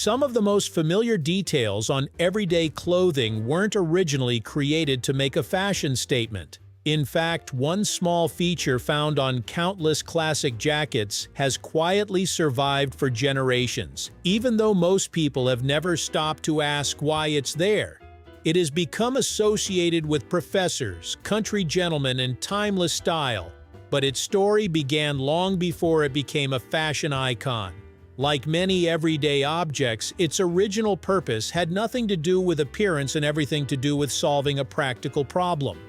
Some of the most familiar details on everyday clothing weren't originally created to make a fashion statement. In fact, one small feature found on countless classic jackets has quietly survived for generations, even though most people have never stopped to ask why it's there. It has become associated with professors, country gentlemen, and timeless style, but its story began long before it became a fashion icon. Like many everyday objects, its original purpose had nothing to do with appearance and everything to do with solving a practical problem.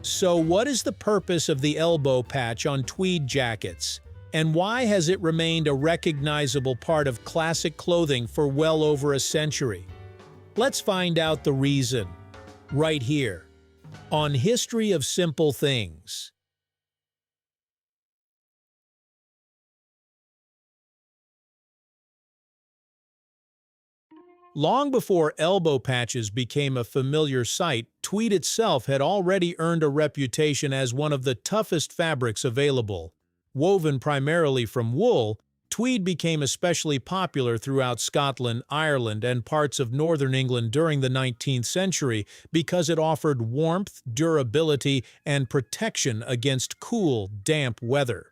So what is the purpose of the elbow patch on tweed jackets? And why has it remained a recognizable part of classic clothing for well over a century? Let's find out the reason, right here, on History of Simple Things. Long before elbow patches became a familiar sight, tweed itself had already earned a reputation as one of the toughest fabrics available. Woven primarily from wool, tweed became especially popular throughout Scotland, Ireland, and parts of northern England during the 19th century because it offered warmth, durability, and protection against cool, damp weather.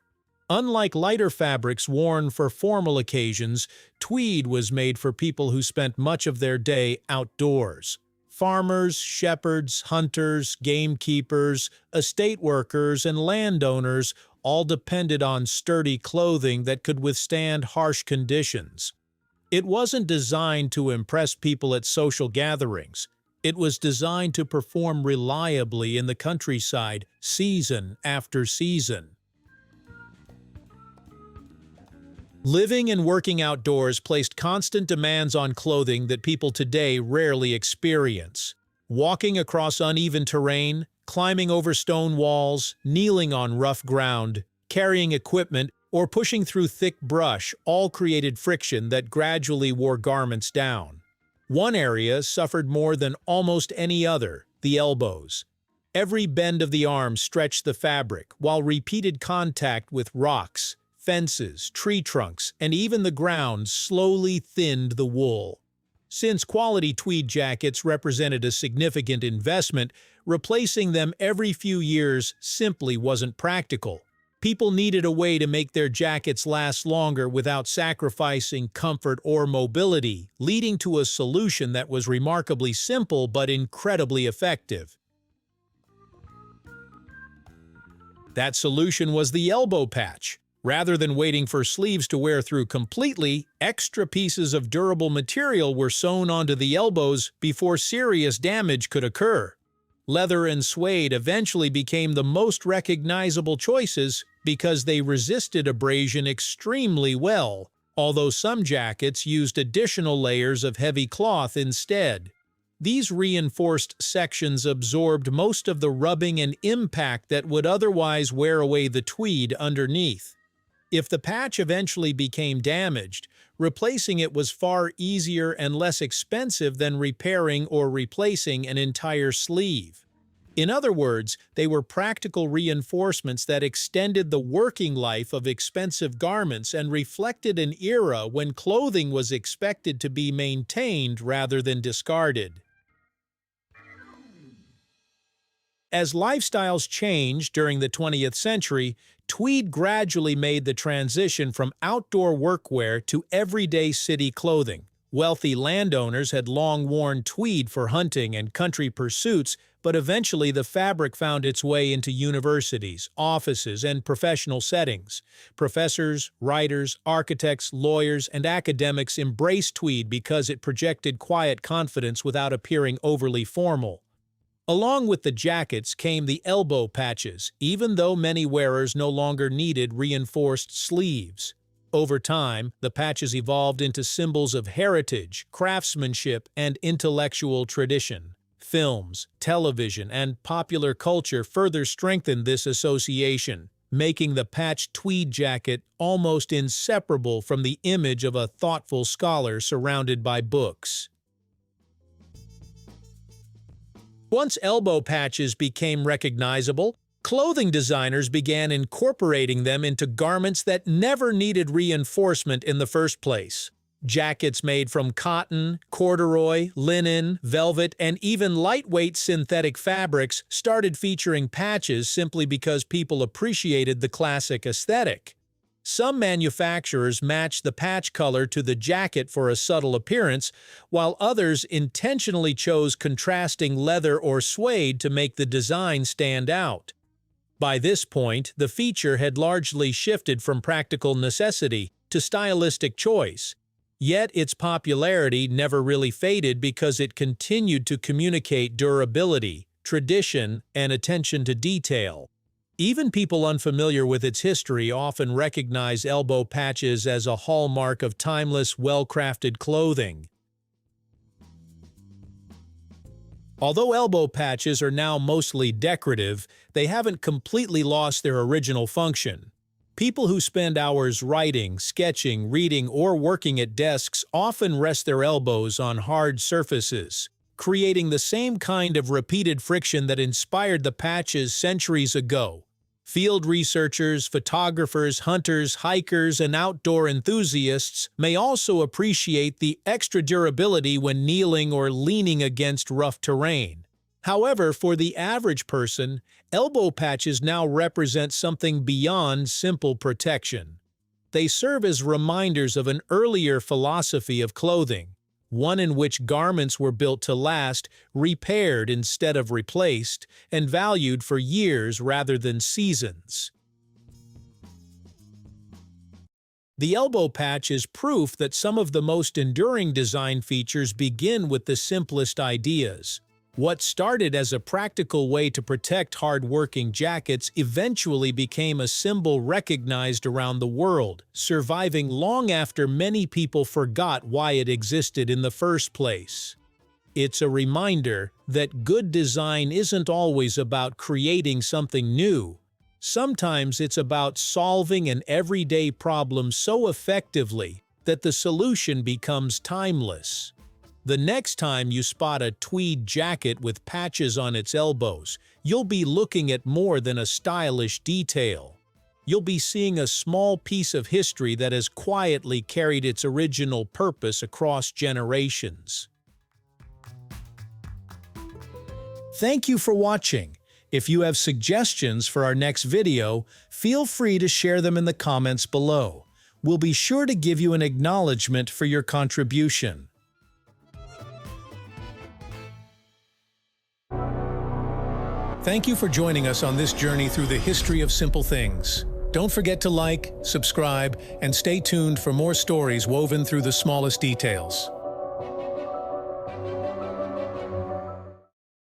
Unlike lighter fabrics worn for formal occasions, tweed was made for people who spent much of their day outdoors. Farmers, shepherds, hunters, gamekeepers, estate workers, and landowners all depended on sturdy clothing that could withstand harsh conditions. It wasn't designed to impress people at social gatherings. It was designed to perform reliably in the countryside, season after season. Living and working outdoors placed constant demands on clothing that people today rarely experience. Walking across uneven terrain, climbing over stone walls, kneeling on rough ground, carrying equipment, or pushing through thick brush all created friction that gradually wore garments down. One area suffered more than almost any other: the elbows. Every bend of the arm stretched the fabric, while repeated contact with rocks, fences, tree trunks, and even the ground slowly thinned the wool. Since quality tweed jackets represented a significant investment, replacing them every few years simply wasn't practical. People needed a way to make their jackets last longer without sacrificing comfort or mobility, leading to a solution that was remarkably simple but incredibly effective. That solution was the elbow patch. Rather than waiting for sleeves to wear through completely, extra pieces of durable material were sewn onto the elbows before serious damage could occur. Leather and suede eventually became the most recognizable choices because they resisted abrasion extremely well, although some jackets used additional layers of heavy cloth instead. These reinforced sections absorbed most of the rubbing and impact that would otherwise wear away the tweed underneath. If the patch eventually became damaged, replacing it was far easier and less expensive than repairing or replacing an entire sleeve. In other words, they were practical reinforcements that extended the working life of expensive garments and reflected an era when clothing was expected to be maintained rather than discarded. As lifestyles changed during the 20th century, tweed gradually made the transition from outdoor workwear to everyday city clothing. Wealthy landowners had long worn tweed for hunting and country pursuits, but eventually the fabric found its way into universities, offices, and professional settings. Professors, writers, architects, lawyers, and academics embraced tweed because it projected quiet confidence without appearing overly formal. Along with the jackets came the elbow patches, even though many wearers no longer needed reinforced sleeves. Over time, the patches evolved into symbols of heritage, craftsmanship, and intellectual tradition. Films, television, and popular culture further strengthened this association, making the patched tweed jacket almost inseparable from the image of a thoughtful scholar surrounded by books. Once elbow patches became recognizable, clothing designers began incorporating them into garments that never needed reinforcement in the first place. Jackets made from cotton, corduroy, linen, velvet, and even lightweight synthetic fabrics started featuring patches simply because people appreciated the classic aesthetic. Some manufacturers matched the patch color to the jacket for a subtle appearance, while others intentionally chose contrasting leather or suede to make the design stand out. By this point, the feature had largely shifted from practical necessity to stylistic choice. Yet its popularity never really faded because it continued to communicate durability, tradition, and attention to detail. Even people unfamiliar with its history often recognize elbow patches as a hallmark of timeless, well-crafted clothing. Although elbow patches are now mostly decorative, they haven't completely lost their original function. People who spend hours writing, sketching, reading, or working at desks often rest their elbows on hard surfaces, creating the same kind of repeated friction that inspired the patches centuries ago. Field researchers, photographers, hunters, hikers, and outdoor enthusiasts may also appreciate the extra durability when kneeling or leaning against rough terrain. However, for the average person, elbow patches now represent something beyond simple protection. They serve as reminders of an earlier philosophy of clothing, one in which garments were built to last, repaired instead of replaced, and valued for years rather than seasons. The elbow patch is proof that some of the most enduring design features begin with the simplest ideas. What started as a practical way to protect hard-working jackets eventually became a symbol recognized around the world, surviving long after many people forgot why it existed in the first place. It's a reminder that good design isn't always about creating something new. Sometimes it's about solving an everyday problem so effectively that the solution becomes timeless. The next time you spot a tweed jacket with patches on its elbows, you'll be looking at more than a stylish detail. You'll be seeing a small piece of history that has quietly carried its original purpose across generations. Thank you for watching. If you have suggestions for our next video, feel free to share them in the comments below. We'll be sure to give you an acknowledgement for your contribution. Thank you for joining us on this journey through the history of simple things. Don't forget to like, subscribe, and stay tuned for more stories woven through the smallest details.